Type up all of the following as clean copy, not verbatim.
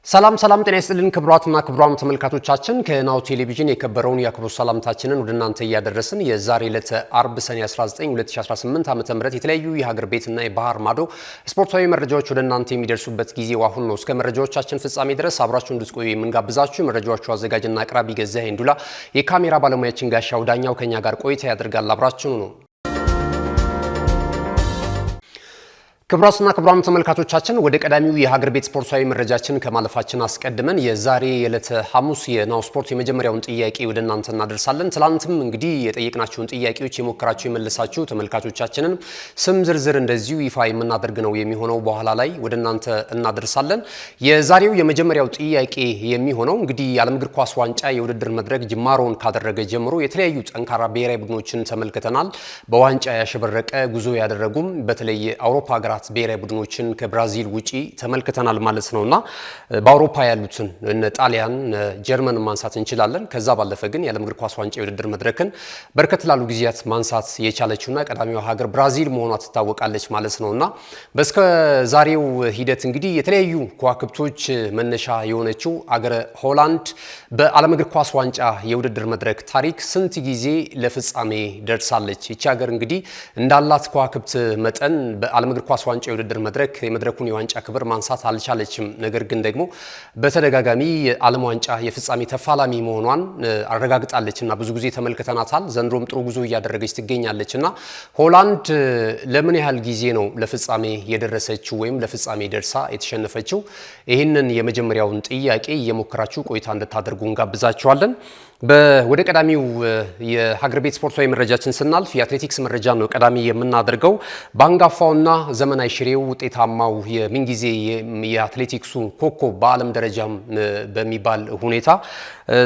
ሰላም ጤና ይስጥልን ክቡራትና ክቡራን ተመልካቾቻችን ከናሁ ቴሌቪዥን የከበረውን የአክብሮት ሰላምታችንን ወደ እናንተ እያደረስን የዛሬ ዕለት አርብ ሰኔ 19 2018 ዓ.ም የተለያዩ የሀገር ቤትና የባህር ማዶ ስፖርታዊ መረጃዎች ወደ እናንተ የሚደርሱበት ጊዜው አሁን ነው። እስከ መረጃዎቻችን ፍጻሜ ድረስ አብራችሁ እንድትቆዩ የምንጋብዛችሁ መረጃዎቹ አዘጋጅና አቅራቢ ገዛኸኝ ዱላ፣ የካሜራ ባለሙያችን ጋሻው ዳኛው ከኛ ጋር ቆይታ ያደርጋል። አብራችሁ ነው። ክቡራትና ክቡራን ተመልካቾቻችን ወደ ቀዳሚው የሀገር ቤት ስፖርታዊ መረጃችን ከማለፋችን አስቀድመን የዛሬ የዕለተ ሐሙስ የናሁ ስፖርት የመጀመሪያውን ጥያቄ ወደ እናንተ እናደርሳለን። ትላንትም እንግዲህ የጠየቅናችሁን ጥያቄዎች የሞከራችሁ የመለሳችሁ ተመልካቾቻችንን ስም ዝርዝር እንደዚሁ ይፋ የምናደርግ ነው የሚሆነው፣ በኋላ ላይ ወደ እናንተ እናደርሳለን። የዛሬው የመጀመሪያው ጥያቄ የሚሆነው እንግዲህ የዓለም እግር ኳስ ዋንጫ የውድድር መድረክ ጅማሮውን ካደረገ ጀምሮ የተለያዩ ጠንካራ ብሔራዊ ቡድኖችን ተመልክተናል። በዋንጫ ያሸበረቀ ጉዞ ያደረጉም በተለይ አውሮፓ ሀገራት ብሔራዊ ቡድኖችን ከብራዚል ውጪ ተመልክተናል ማለት ነውና በአውሮፓ ያሉትን እነ ጣሊያን፣ ጀርመን ማንሳት እንችላለን። ከዛ ባለፈ ግን የዓለም እግር ኳስ ዋንጫ የውድድር መድረክን በርከት ላሉ ጊዜያት ማንሳት የቻለችውና ቀዳሚዋ ሀገር ብራዚል መሆኗ ትታወቃለች ማለት ነውና በስከ ዛሬው ሂደት እንግዲህ የተለያዩ ከዋክብቶች መነሻ የሆነችው አገረ ሆላንድ በዓለም እግር ኳስ ዋንጫ የውድድር መድረክ ታሪክ ስንት ጊዜ ለፍጻሜ ደርሳለች? ይቺ ሀገር እንግዲህ እንዳላት ከዋክብት መጠን በዓለም እግር ኳስ ዋንጫ የውድድር መድረክ የመድረኩን የዋንጫ ክብር ማንሳት አልቻለችም። ነገር ግን ደግሞ በተደጋጋሚ የዓለም ዋንጫ የፍጻሜ ተፋላሚ መሆኗን አረጋግጣለችና ብዙ ጊዜ ተመልክተናታል። ዘንድሮም ጥሩ ጉዞ እያደረገች ትገኛለችና ሆላንድ ለምን ያህል ጊዜ ነው ለፍጻሜ የደረሰችው ወይም ለፍጻሜ ደርሳ የተሸነፈችው? ይህንን የመጀመሪያውን ጥያቄ እየሞከራችሁ ቆይታ እንድታደርጉ እንጋብዛችኋለን። ወደ ቀዳሚው የሀገር ቤት ስፖርታዊ መረጃችን ስናልፍ የአትሌቲክስ መረጃ ነው ቀዳሚ የምናደርገው። በአንጋፋውና ዘመናዊ ሽሬው ውጤታማው የምንጊዜ የአትሌቲክሱ ኮከብ በዓለም ደረጃም በሚባል ሁኔታ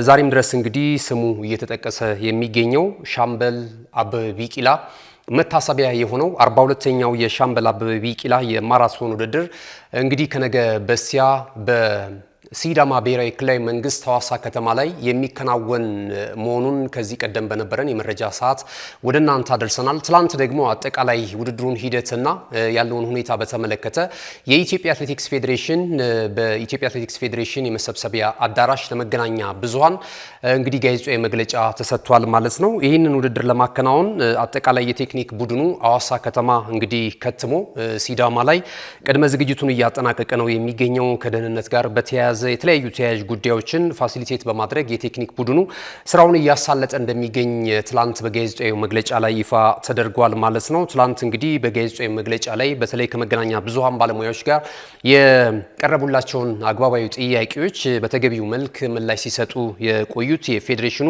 ዛሬም ድረስ እንግዲህ ስሙ እየተጠቀሰ የሚገኘው ሻምበል አበበ ቢቂላ መታሰቢያ የሆነው 42ኛው የሻምበል አበበ ቢቂላ የማራቶን ውድድር እንግዲህ ከነገ በስቲያ ሲዳማ ብሔራዊ ክልላዊ መንግስት ሐዋሳ ከተማ ላይ የሚከናወን መሆኑን ከዚህ ቀደም በነበረን የመረጃ ሰዓት ወደ እናንተ አደርሰናል። ትላንት ደግሞ አጠቃላይ ውድድሩን ሂደትና ያለውን ሁኔታ በተመለከተ የኢትዮጵያ አትሌቲክስ ፌዴሬሽን በኢትዮጵያ አትሌቲክስ ፌዴሬሽን የመሰብሰቢያ አዳራሽ ለመገናኛ ብዙሃን እንግዲህ ጋዜጣዊ መግለጫ ተሰጥቷል ማለት ነው። ይህንን ውድድር ለማከናወን አጠቃላይ የቴክኒክ ቡድኑ ሐዋሳ ከተማ እንግዲህ ከትሞ ሲዳማ ላይ ቅድመ ዝግጅቱን እያጠናቀቀ ነው የሚገኘው። ከደህንነት ጋር በተያያዘ የተለያዩ ተያያዥ ጉዳዮችን ፋሲሊቴት በማድረግ የቴክኒክ ቡድኑ ስራውን እያሳለጠ እንደሚገኝ ትላንት በጋዜጣዊ መግለጫ ላይ ይፋ ተደርጓል ማለት ነው። ትላንት እንግዲህ በጋዜጣዊ መግለጫ ላይ በተለይ ከመገናኛ ብዙሃን ባለሙያዎች ጋር የቀረቡላቸውን አግባባዊ ጥያቄዎች በተገቢው መልክ ምላሽ ሲሰጡ የቆዩት የፌዴሬሽኑ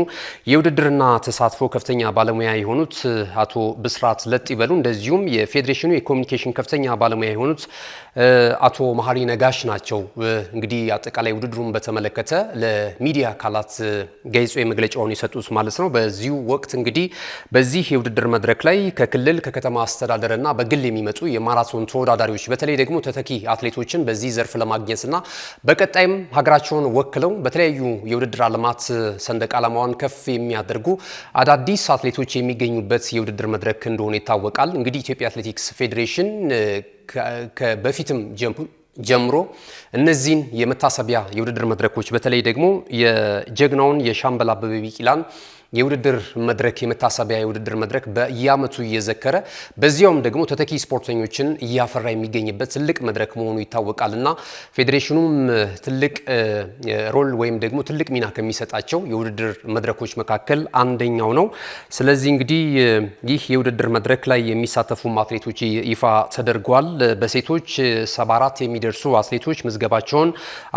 የውድድርና ተሳትፎ ከፍተኛ ባለሙያ የሆኑት አቶ ብስራት ለጥይበሉ እንደዚሁም የፌዴሬሽኑ የኮሚኒኬሽን ከፍተኛ ባለሙያ የሆኑት አቶ መሐሪ ነጋሽ ናቸው። እንግዲህ አጠቃላይ ውድድሩን በተመለከተ ለሚዲያ አካላት ጋዜጣዊ መግለጫውን የሰጡት ማለት ነው። በዚሁ ወቅት እንግዲህ በዚህ የውድድር መድረክ ላይ ከክልል ከከተማ አስተዳደርና በግል የሚመጡ የማራቶን ተወዳዳሪዎች በተለይ ደግሞ ተተኪ አትሌቶችን በዚህ ዘርፍ ለማግኘትና በቀጣይም ሀገራቸውን ወክለው በተለያዩ የውድድር ዓለማት ሰንደቅ ዓላማዋን ከፍ የሚያደርጉ አዳዲስ አትሌቶች የሚገኙበት የውድድር መድረክ እንደሆነ ይታወቃል። እንግዲህ ኢትዮጵያ አትሌቲክስ ፌዴሬሽን በፊትም ጀምሮ እነዚህን የመታሰቢያ የውድድር መድረኮች በተለይ ደግሞ የጀግናውን የሻምበል አበበ ቢቂላን የውድድር መድረክ የመታሰቢያ የውድድር መድረክ በየዓመቱ እየዘከረ በዚያውም ደግሞ ተተኪ ስፖርተኞችን እያፈራ የሚገኝበት ትልቅ መድረክ መሆኑ ይታወቃልና ፌዴሬሽኑም ትልቅ ሮል ወይም ደግሞ ትልቅ ሚና ከሚሰጣቸው የውድድር መድረኮች መካከል አንደኛው ነው። ስለዚህ እንግዲህ ይህ የውድድር መድረክ ላይ የሚሳተፉ አትሌቶች ይፋ ተደርጓል። በሴቶች 74 የሚደርሱ አትሌቶች ምዝገባቸውን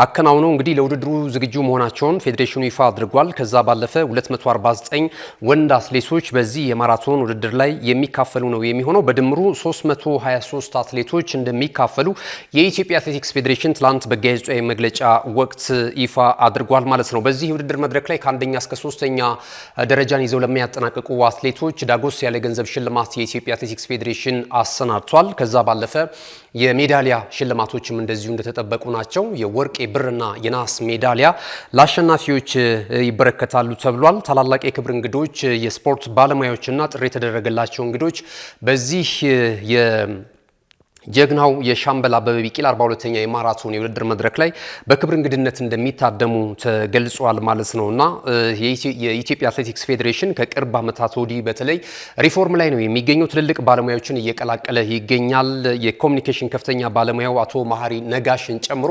አከናውነው እንግዲህ ለውድድሩ ዝግጁ መሆናቸውን ፌዴሬሽኑ ይፋ አድርጓል። ከዛ ባለፈ 249 ወንድ አትሌቶች በዚህ የማራቶን ውድድር ላይ የሚካፈሉ ነው የሚሆነው። በድምሩ 323 አትሌቶች እንደሚካፈሉ የኢትዮጵያ አትሌቲክስ ፌዴሬሽን ትላንት በጋዜጣዊ መግለጫ ወቅት ይፋ አድርጓል ማለት ነው። በዚህ የውድድር መድረክ ላይ ከአንደኛ እስከ 3ኛ ደረጃን ይዘው ለሚያጠናቅቁ አትሌቶች ዳጎስ ያለ ገንዘብ ሽልማት የኢትዮጵያ አትሌቲክስ ፌዴሬሽን አሰናድቷል። ከዛ ባለፈ የሜዳሊያ ሽልማቶችም እንደዚሁ እንደተጠበቁ ናቸው። የወርቅ የብርና የናስ ሜዳሊያ ለአሸናፊዎች ይበረከታሉ ተብሏል። ታላላቅ የክብር እንግዶች፣ የስፖርት ባለሙያዎችና ጥሪ የተደረገላቸው እንግዶች በዚህ ጀግናው የሻምበል አበበ ቢቂላ 42ኛ የማራቶን የውድድር መድረክ ላይ በክብር እንግድነት እንደሚታደሙ ተገልጿል ማለት ነውና የኢትዮጵያ አትሌቲክስ ፌዴሬሽን ከቅርብ ዓመታት ወዲህ በተለይ ሪፎርም ላይ ነው የሚገኘው። ትልልቅ ባለሙያዎችን እየቀላቀለ ይገኛል። የኮሙኒኬሽን ከፍተኛ ባለሙያው አቶ መሐሪ ነጋሽን ጨምሮ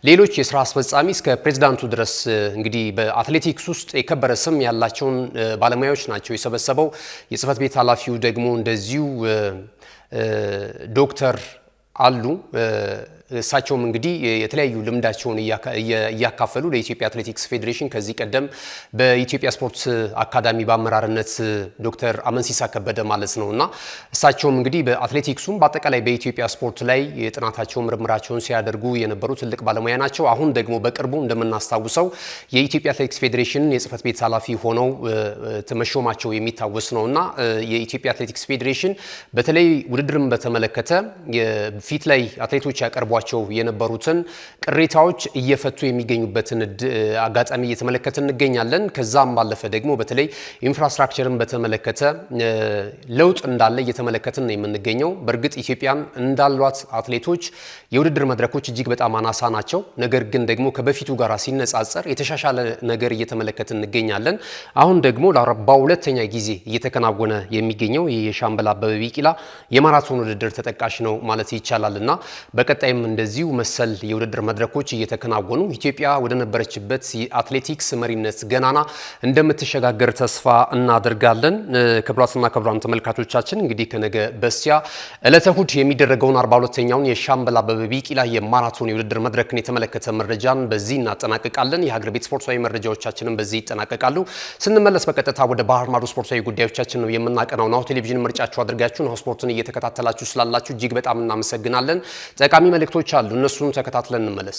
ሌሎች የስራ አስፈጻሚ እስከ ፕሬዝዳንቱ ድረስ እንግዲህ በአትሌቲክስ ውስጥ የከበረ ስም ያላቸውን ባለሙያዎች ናቸው የሰበሰበው። የጽህፈት ቤት ኃላፊው ደግሞ እንደዚሁ ዶክተር አሉ እሳቸውም እንግዲህ የተለያዩ ልምዳቸውን እያካፈሉ ለኢትዮጵያ አትሌቲክስ ፌዴሬሽን ከዚህ ቀደም በኢትዮጵያ ስፖርት አካዳሚ በአመራርነት ዶክተር አመንሲሳ ከበደ ማለት ነውና እሳቸውም እንግዲህ በአትሌቲክሱም በአጠቃላይ በኢትዮጵያ ስፖርት ላይ የጥናታቸውን ምርምራቸውን ሲያደርጉ የነበሩ ትልቅ ባለሙያ ናቸው። አሁን ደግሞ በቅርቡ እንደምናስታውሰው የኢትዮጵያ አትሌቲክስ ፌዴሬሽን የጽህፈት ቤት ኃላፊ ሆነው መሾማቸው የሚታወስ ነውና የኢትዮጵያ አትሌቲክስ ፌዴሬሽን በተለይ ውድድርን በተመለከተ ፊት ላይ አትሌቶች ያቀርቧቸው የነበሩትን ቅሬታዎች እየፈቱ የሚገኙበትን አጋጣሚ እየተመለከትን እንገኛለን። ከዛም ባለፈ ደግሞ በተለይ ኢንፍራስትራክቸርን በተመለከተ ለውጥ እንዳለ እየተመለከትን ነው የምንገኘው። በእርግጥ ኢትዮጵያን እንዳሏት አትሌቶች የውድድር መድረኮች እጅግ በጣም አናሳ ናቸው። ነገር ግን ደግሞ ከበፊቱ ጋር ሲነጻጸር የተሻሻለ ነገር እየተመለከትን እንገኛለን። አሁን ደግሞ ለ42ኛ ጊዜ እየተከናወነ የሚገኘው የሻምበል አበበ ቢቂላ የማራቶን ውድድር ተጠቃሽ ነው ማለት ይቻላልና በቀጣይም እንደዚሁ መሰል የውድድር መድረኮች እየተከናወኑ ኢትዮጵያ ወደ ነበረችበት የአትሌቲክስ መሪነት ገናና እንደምትሸጋገር ተስፋ እናደርጋለን። ክቡራትና ክቡራን ተመልካቾቻችን እንግዲህ ከነገ በስቲያ ዕለተ እሁድ የሚደረገውን 42ኛውን የሻምበል አበበ ቢቂላ የማራቶን የውድድር መድረክን የተመለከተ መረጃን በዚህ እናጠናቅቃለን። የሀገር ቤት ስፖርታዊ መረጃዎቻችንን በዚህ ይጠናቀቃሉ። ስንመለስ በቀጥታ ወደ ባህር ማዶ ስፖርታዊ ጉዳዮቻችን ነው የምናቀናው። ናሁ ቴሌቪዥን ምርጫችሁ አድርጋችሁ ናሁ ስፖርትን እየተከታተላችሁ ስላላችሁ እጅግ በጣም እናመሰግናለን። ጠቃሚ መልእክቶች አሉ፣ እነሱን ተከታትለን እንመለስ።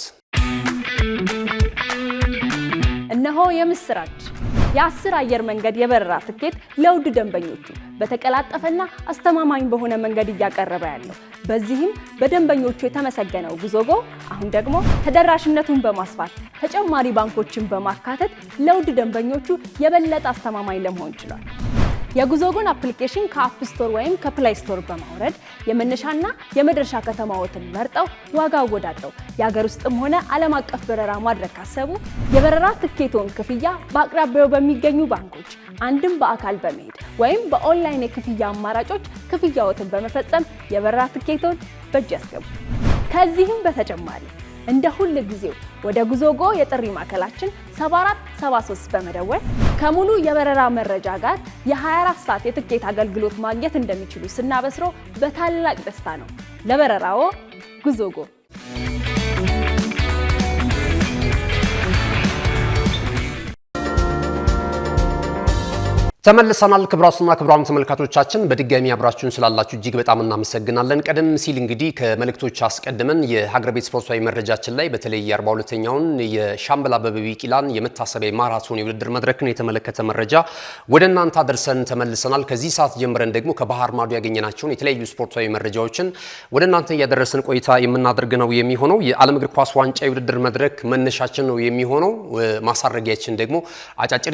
እነሆ የምስራች! የ10 አየር መንገድ የበረራ ትኬት ለውድ ደንበኞቹ በተቀላጠፈና አስተማማኝ በሆነ መንገድ እያቀረበ ያለው። በዚህም በደንበኞቹ የተመሰገነው ጉዞጎ አሁን ደግሞ ተደራሽነቱን በማስፋት ተጨማሪ ባንኮችን በማካተት ለውድ ደንበኞቹ የበለጠ አስተማማኝ ለመሆን ችሏል። የጉዞጎን አፕሊኬሽን ከአፕ ስቶር ወይም ከፕላይ ስቶር በማውረድ የመነሻና የመድረሻ ከተማዎትን መርጠው ዋጋ አወዳድረው የሀገር ውስጥም ሆነ ዓለም አቀፍ በረራ ማድረግ ካሰቡ የበረራ ትኬቶን ክፍያ በአቅራቢያው በሚገኙ ባንኮች አንድም በአካል በመሄድ ወይም በኦንላይን የክፍያ አማራጮች ክፍያዎትን በመፈጸም የበረራ ትኬቶን በእጅ ያስገቡ። ከዚህም በተጨማሪ እንደ ሁል ጊዜው ወደ ጉዞጎ የጥሪ ማዕከላችን 7473 በመደወል ከሙሉ የበረራ መረጃ ጋር የ24 ሰዓት የትኬት አገልግሎት ማግኘት እንደሚችሉ ስናበስሮ በታላቅ ደስታ ነው። ለበረራዎ ጉዞጎ። ተመልሰናል። ክቡራትና ክቡራን ተመልካቾቻችን በድጋሚ አብራችሁን ስላላችሁ እጅግ በጣም እናመሰግናለን። ቀደም ሲል እንግዲህ ከመልእክቶች አስቀድመን የሀገር ቤት ስፖርታዊ መረጃችን ላይ በተለይ የ42ኛውን የሻምበል አበበ ቢቂላን የመታሰቢያ ማራቶን የውድድር መድረክን የተመለከተ መረጃ ወደ እናንተ አድርሰን ተመልሰናል። ከዚህ ሰዓት ጀምረን ደግሞ ከባህር ማዶ ያገኘናቸውን የተለያዩ ስፖርታዊ መረጃዎችን ወደ እናንተ እያደረስን ቆይታ የምናደርግ ነው የሚሆነው። የዓለም እግር ኳስ ዋንጫ የውድድር መድረክ መነሻችን ነው የሚሆነው። ማሳረጊያችን ደግሞ አጫጭር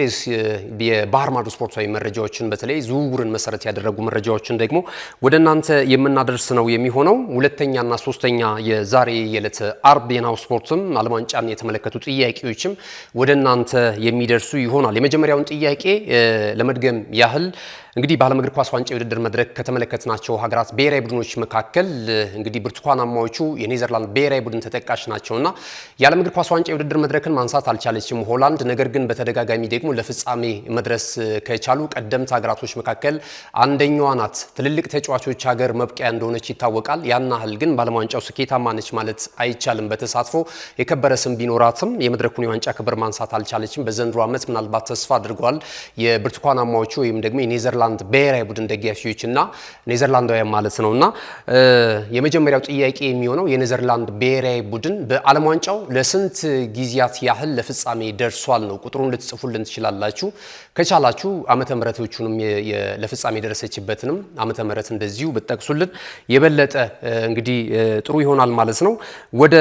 የባህር ማዶ ስፖርት መረጃዎችን በተለይ ዝውውርን መሰረት ያደረጉ መረጃዎችን ደግሞ ወደ እናንተ የምናደርስ ነው የሚሆነው። ሁለተኛና ሶስተኛ የዛሬ የዕለት አርብ የናሁ ስፖርትም ዓለም ዋንጫን የተመለከቱ ጥያቄዎችም ወደ እናንተ የሚደርሱ ይሆናል። የመጀመሪያውን ጥያቄ ለመድገም ያህል እንግዲህ በዓለም እግር ኳስ ዋንጫ የውድድር መድረክ ከተመለከትናቸው ሀገራት ብሔራዊ ቡድኖች መካከል እንግዲህ ብርቱካናማዎቹ የኔዘርላንድ ብሔራዊ ቡድን ተጠቃሽ ናቸውና የዓለም እግር ኳስ ዋንጫ የውድድር መድረክን ማንሳት አልቻለችም ሆላንድ። ነገር ግን በተደጋጋሚ ደግሞ ለፍጻሜ መድረስ ከቻሉ ቀደምት ሀገራቶች መካከል አንደኛዋ ናት። ትልልቅ ተጫዋቾች ሀገር መብቂያ እንደሆነች ይታወቃል። ያን ያህል ግን በዓለም ዋንጫው ስኬታማ ነች ማለት አይቻልም። በተሳትፎ የከበረ ስም ቢኖራትም የመድረኩን የዋንጫ ክብር ማንሳት አልቻለችም። በዘንድሮ ዓመት ምናልባት ተስፋ አድርገዋል የብርቱካናማዎቹ ወይም ደግሞ የኔዘርላንድ ብሔራዊ ቡድን ደጋፊዎችና ኔዘርላንዳውያን ማለት ነውና የመጀመሪያው ጥያቄ የሚሆነው የኔዘርላንድ ብሔራዊ ቡድን በዓለም ዋንጫው ለስንት ጊዜያት ያህል ለፍጻሜ ደርሷል ነው። ቁጥሩን ልትጽፉልን ትችላላችሁ። ከቻላችሁ ዓመተ ምሕረቶቹንም ለፍጻሜ ደረሰችበትንም ዓመተ ምሕረት እንደዚሁ ብትጠቅሱልን የበለጠ እንግዲህ ጥሩ ይሆናል ማለት ነው። ወደ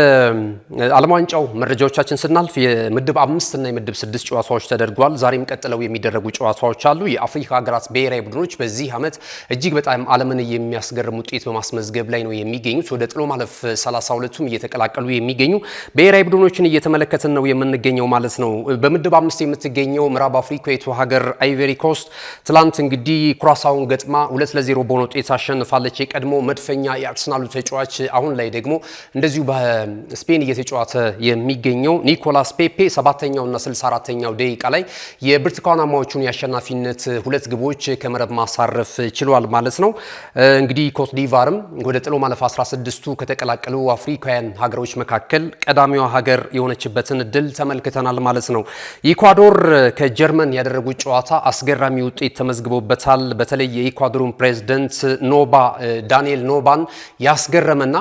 ዓለም ዋንጫው መረጃዎቻችን ስናልፍ የምድብ 5 እና የምድብ 6 ጨዋታዎች ተደርጓል። ዛሬም ቀጥለው የሚደረጉ ጨዋታዎች አሉ። የአፍሪካ ሀገራት ብሔራዊ ብሔራዊ ቡድኖች በዚህ ዓመት እጅግ በጣም ዓለምን የሚያስገርም ውጤት በማስመዝገብ ላይ ነው የሚገኙት። ወደ ጥሎ ማለፍ 32ቱም እየተቀላቀሉ የሚገኙ ብሔራዊ ቡድኖችን እየተመለከትን ነው የምንገኘው ማለት ነው። በምድብ 5 የምትገኘው ምዕራብ አፍሪካዊቱ ሀገር አይቨሪ ኮስት ትላንት እንግዲህ ኩራሳውን ገጥማ 2-0 በሆነ ውጤት አሸንፋለች። የቀድሞ መድፈኛ የአርሰናሉ ተጫዋች አሁን ላይ ደግሞ እንደዚሁ በስፔን እየተጫወተ የሚገኘው ኒኮላስ ፔፔ 7ኛውና 64ኛው ደቂቃ ላይ የብርቱካናማዎቹን የአሸናፊነት 2 ግቦች ከመረብ ማሳረፍ ችሏል ማለት ነው። እንግዲህ ኮት ዲቫርም ወደ ጥሎ ማለፍ 16ቱ ከተቀላቀሉ አፍሪካውያን ሀገሮች መካከል ቀዳሚዋ ሀገር የሆነችበትን እድል ተመልክተናል ማለት ነው። ኢኳዶር ከጀርመን ያደረጉት ጨዋታ አስገራሚ ውጤት ተመዝግቦበታል። በተለይ የኢኳዶሩን ፕሬዝዳንት ዳንኤል ኖባን ያስገረመና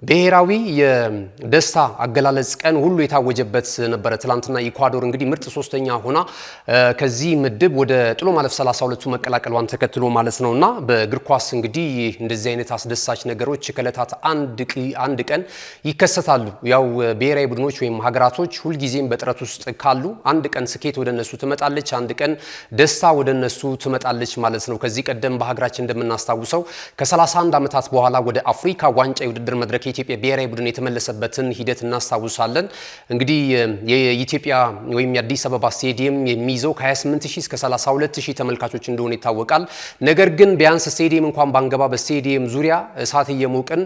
ብሔራዊ የደስታ አገላለጽ ቀን ሁሉ የታወጀበት ነበረ። ትላንትና ኢኳዶር እንግዲህ ምርጥ ሶስተኛ ሆና ከዚህ ምድብ ወደ ጥሎ ማለፍ 32ቱ መቀላቀሏን ተከትሎ ማለት ነውና በእግር ኳስ እንግዲህ እንደዚህ አይነት አስደሳች ነገሮች ከዕለታት አንድ ቀን ይከሰታሉ። ያው ብሔራዊ ቡድኖች ወይም ሀገራቶች ሁልጊዜም በጥረት ውስጥ ካሉ አንድ ቀን ስኬት ወደ እነሱ ትመጣለች፣ አንድ ቀን ደስታ ወደ እነሱ ትመጣለች ማለት ነው። ከዚህ ቀደም በሀገራችን እንደምናስታውሰው ከ31 ዓመታት በኋላ ወደ አፍሪካ ዋንጫ የውድድር መድረክ የኢትዮጵያ ብሔራዊ ቡድን የተመለሰበትን ሂደት እናስታውሳለን። እንግዲህ የኢትዮጵያ ወይም የአዲስ አበባ ስቴዲየም የሚይዘው ከ28000 እስከ 32000 ተመልካቾች እንደሆነ ይታወቃል። ነገር ግን ቢያንስ ስቴዲየም እንኳን ባንገባ በስቴዲየም ዙሪያ እሳት እየሞቅን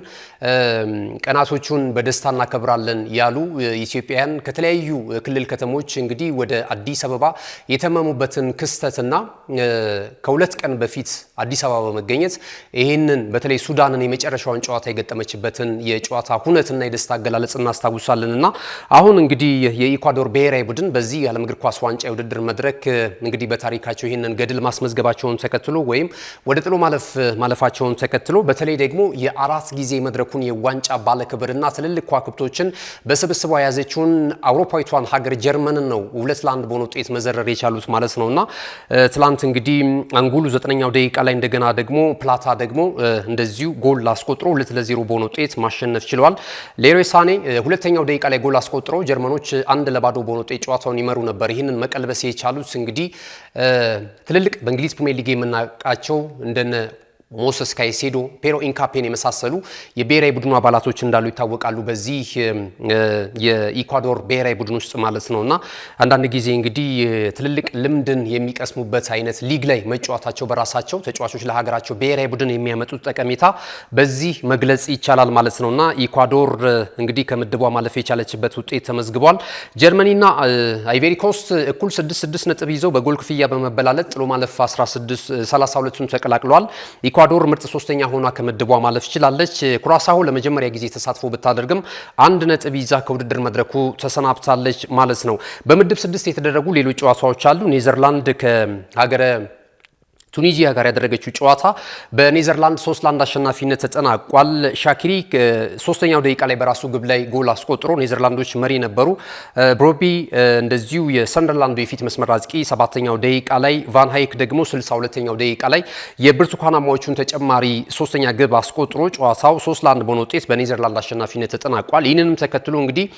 ቀናቶቹን በደስታ እናከብራለን ያሉ ኢትዮጵያውያን ከተለያዩ ክልል ከተሞች እንግዲህ ወደ አዲስ አበባ የተመሙበትን ክስተትና ከ2 ቀን በፊት አዲስ አበባ በመገኘት ይህንን በተለይ ሱዳንን የመጨረሻውን ጨዋታ የገጠመችበትን የጨዋታ ሁነትና የደስታ አገላለጽ እናስታውሳለንና አሁን እንግዲህ የኢኳዶር ብሔራዊ ቡድን በዚህ የዓለም እግር ኳስ ዋንጫ የውድድር መድረክ እንግዲህ በታሪካቸው ይህንን ገድል ማስመዝገባቸውን ተከትሎ ወይም ወደ ጥሎ ማለፋቸውን ተከትሎ በተለይ ደግሞ የ4 ጊዜ መድረኩን የዋንጫ ባለክብርና ትልልቅ ከዋክብቶችን በስብስቧ የያዘችውን አውሮፓዊቷን ሀገር ጀርመንን ነው 2-1 በሆነ ውጤት መዘረር የቻሉት ማለት ነውና ትላንት እንግዲህ አንጉሉ 9ኛው ደቂቃ ላይ እንደገና ደግሞ ፕላታ ደግሞ እንደዚሁ ጎል አስቆጥሮ 2-0 በሆነ ውጤት ማሸነፍ ችለዋል። ሌሮይ ሳኔ 2ኛው ደቂቃ ላይ ጎል አስቆጥሮ ጀርመኖች 1-0 በሆነ ውጤት ጨዋታውን ይመሩ ነበር። ይህንን መቀልበስ የቻሉት እንግዲህ ትልልቅ በእንግሊዝ ፕሪሚየር ሊግ የምናውቃቸው እንደነ ሞሰስ ካይሴዶ፣ ፔሮ ኢንካፔን የመሳሰሉ የብሔራዊ ቡድኑ አባላቶች እንዳሉ ይታወቃሉ በዚህ የኢኳዶር ብሔራዊ ቡድን ውስጥ ማለት ነውና አንዳንድ ጊዜ እንግዲህ ትልልቅ ልምድን የሚቀስሙበት አይነት ሊግ ላይ መጫወታቸው በራሳቸው ተጫዋቾች ለሀገራቸው ብሔራዊ ቡድን የሚያመጡት ጠቀሜታ በዚህ መግለጽ ይቻላል ማለት ነውና ኢኳዶር እንግዲህ ከምድቧ ማለፍ የቻለችበት ውጤት ተመዝግቧል። ጀርመኒና አይቬሪ ኮስት እኩል 6 ነጥብ ይዘው በጎል ክፍያ በመበላለጥ ጥሎ ማለፍ 32ቱን ተቀላቅለዋል። ኢኳዶር ምርጥ ሶስተኛ ሆና ከምድቧ ማለፍ ችላለች። ኩራሳው ለመጀመሪያ ጊዜ ተሳትፎ ብታደርግም 1 ነጥብ ይዛ ከውድድር መድረኩ ተሰናብታለች ማለት ነው። በምድብ 6 የተደረጉ ሌሎች ጨዋታዎች አሉ። ኔዘርላንድ ከሀገረ ቱኒዚያ ጋር ያደረገችው ጨዋታ በኔዘርላንድ 3-1 አሸናፊነት ተጠናቋል። ሻኪሪ 3ኛው ደቂቃ ላይ በራሱ ግብ ላይ ጎል አስቆጥሮ ኔዘርላንዶች መሪ ነበሩ። ብሮቢ እንደዚሁ የሰንደርላንዱ የፊት መስመር አጥቂ 7ኛው ደቂቃ ላይ፣ ቫን ሃይክ ደግሞ 62ኛው ደቂቃ ላይ የብርቱካናማዎቹን ተጨማሪ 3ኛ ግብ አስቆጥሮ ጨዋታው 3-1 በሆነ ውጤት በኔዘርላንድ አሸናፊነት ተጠናቋል። ይህንንም ተከትሎ እንግዲህ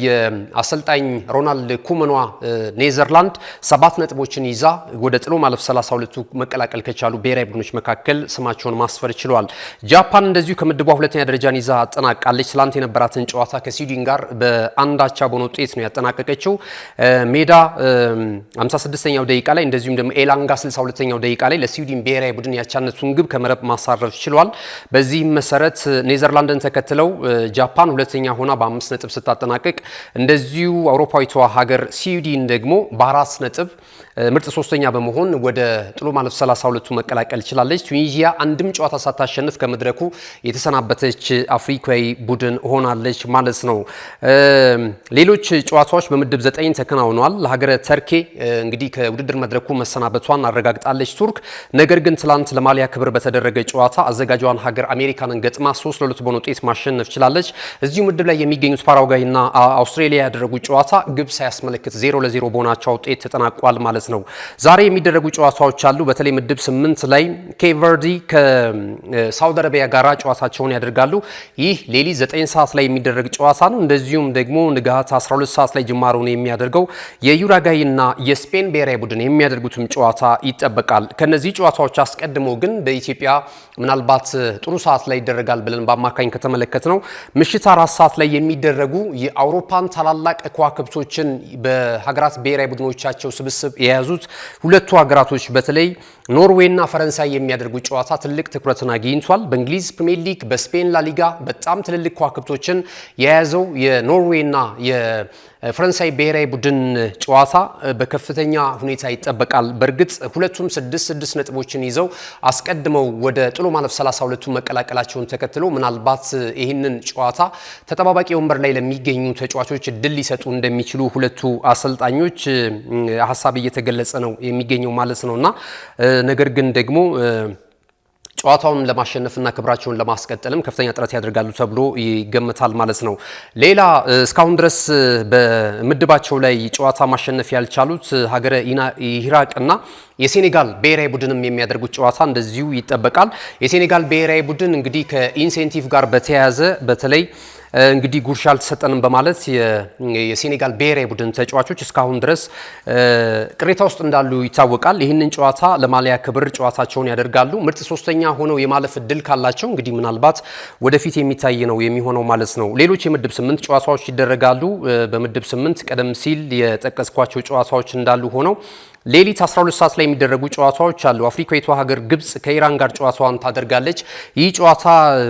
የአሰልጣኝ ሮናልድ ኩመኗ ኔዘርላንድ 7 ነጥቦችን ይዛ ወደ ጥሎ ማለፍ 32ቱ መቀላቀል ከቻሉ ብሔራዊ ቡድኖች መካከል ስማቸውን ማስፈር ችለዋል። ጃፓን እንደዚሁ ከምድቧ 2ኛ ደረጃን ይዛ አጠናቃለች። ትላንት የነበራትን ጨዋታ ከስዊድን ጋር በ1-1 በሆነ ውጤት ነው ያጠናቀቀችው። ሜዳ 56ኛው ደቂቃ ላይ እንደዚሁም ደግሞ ኤላንጋ 62ኛው ደቂቃ ላይ ለስዊድን ብሔራዊ ቡድን ያቻነቱን ግብ ከመረብ ማሳረፍ ችሏል። በዚህም መሰረት ኔዘርላንድን ተከትለው ጃፓን 2ኛ ሆና በ5 ነጥብ ስታጠናቀቅ እንደዚሁ አውሮፓዊቷ ሀገር ስዊድን ደግሞ በ4 ነጥብ ምርጥ ሶስተኛ በመሆን ወደ ጥሎ ማለፍ 32ቱ መቀላቀል ችላለች። ቱኒዚያ አንድም ጨዋታ ሳታሸንፍ ከመድረኩ የተሰናበተች አፍሪካዊ ቡድን ሆናለች ማለት ነው። ሌሎች ጨዋታዎች በምድብ 9 ተከናውነዋል። ለሀገረ ተርኬ እንግዲህ ከውድድር መድረኩ መሰናበቷን አረጋግጣለች ቱርክ። ነገር ግን ትላንት ለማሊያ ክብር በተደረገ ጨዋታ አዘጋጇን ሀገር አሜሪካንን ገጥማ 3-2 በሆነ ውጤት ማሸነፍ ችላለች። እዚሁ ምድብ ላይ የሚገኙት ፓራጓይና አውስትራሊያ ያደረጉት ጨዋታ ግብ ሳያስመለክት 0-0 በሆናቸው ውጤት ተጠናቋል ማለት ነው። ዛሬ የሚደረጉ ጨዋታዎች አሉ። በተለይ ምድብ 8 ላይ ኬፕ ቨርዲ ከሳውዲ አረቢያ ጋር ጨዋታቸውን ያደርጋሉ። ይህ ሌሊት 9 ሰዓት ላይ የሚደረግ ጨዋታ ነው። እንደዚሁም ደግሞ ንጋት 12 ሰዓት ላይ ጅማሮን የሚያደርገው የዩራጋይ እና የስፔን ብሔራዊ ቡድን የሚያደርጉትም ጨዋታ ይጠበቃል። ከነዚህ ጨዋታዎች አስቀድሞ ግን በኢትዮጵያ ምናልባት ጥሩ ሰዓት ላይ ይደረጋል ብለን በአማካኝ ከተመለከት ነው ምሽት 4 ሰዓት ላይ የሚደረጉ የአውሮፓን ታላላቅ ከዋክብቶችን በሀገራት ብሔራዊ ቡድኖቻቸው ስብስብ የያዙት ሁለቱ ሀገራቶች በተለይ ኖርዌይ እና ፈረንሳይ የሚያደርጉት ጨዋታ ትልቅ ትኩረትን አግኝቷል። በእንግሊዝ ፕሪሚየር ሊግ፣ በስፔን ላሊጋ በጣም ትልልቅ ከዋክብቶችን የያዘው የኖርዌይ እና የፈረንሳይ ብሔራዊ ቡድን ጨዋታ በከፍተኛ ሁኔታ ይጠበቃል። በእርግጥ ሁለቱም 6 ነጥቦችን ይዘው አስቀድመው ወደ ጥሎ ማለፍ 32ቱን መቀላቀላቸውን ተከትሎ ምናልባት ይህንን ጨዋታ ተጠባባቂ ወንበር ላይ ለሚገኙ ተጫዋቾች እድል ሊሰጡ እንደሚችሉ ሁለቱ አሰልጣኞች ሀሳብ እየተገለጸ ነው የሚገኘው ማለት ነውና ነገር ግን ደግሞ ጨዋታውን ለማሸነፍና ክብራቸውን ለማስቀጠልም ከፍተኛ ጥረት ያደርጋሉ ተብሎ ይገመታል ማለት ነው። ሌላ እስካሁን ድረስ በምድባቸው ላይ ጨዋታ ማሸነፍ ያልቻሉት ሀገረ ኢራቅና የሴኔጋል ብሔራዊ ቡድንም የሚያደርጉት ጨዋታ እንደዚሁ ይጠበቃል። የሴኔጋል ብሔራዊ ቡድን እንግዲህ ከኢንሴንቲቭ ጋር በተያያዘ በተለይ እንግዲህ ጉርሻ አልተሰጠንም በማለት የሴኔጋል ብሔራዊ ቡድን ተጫዋቾች እስካሁን ድረስ ቅሬታ ውስጥ እንዳሉ ይታወቃል። ይህንን ጨዋታ ለማሊያ ክብር ጨዋታቸውን ያደርጋሉ። ምርጥ ሶስተኛ ሆነው የማለፍ እድል ካላቸው እንግዲህ ምናልባት ወደፊት የሚታይ ነው የሚሆነው ማለት ነው። ሌሎች የምድብ 8 ጨዋታዎች ይደረጋሉ። በምድብ 8 ቀደም ሲል የጠቀስኳቸው ጨዋታዎች እንዳሉ ሆነው ሌሊት 12 ሰዓት ላይ የሚደረጉ ጨዋታዎች አሉ። አፍሪካዊቷ ሀገር ግብጽ ከኢራን ጋር ጨዋታዋን ታደርጋለች። ይህ ጨዋታ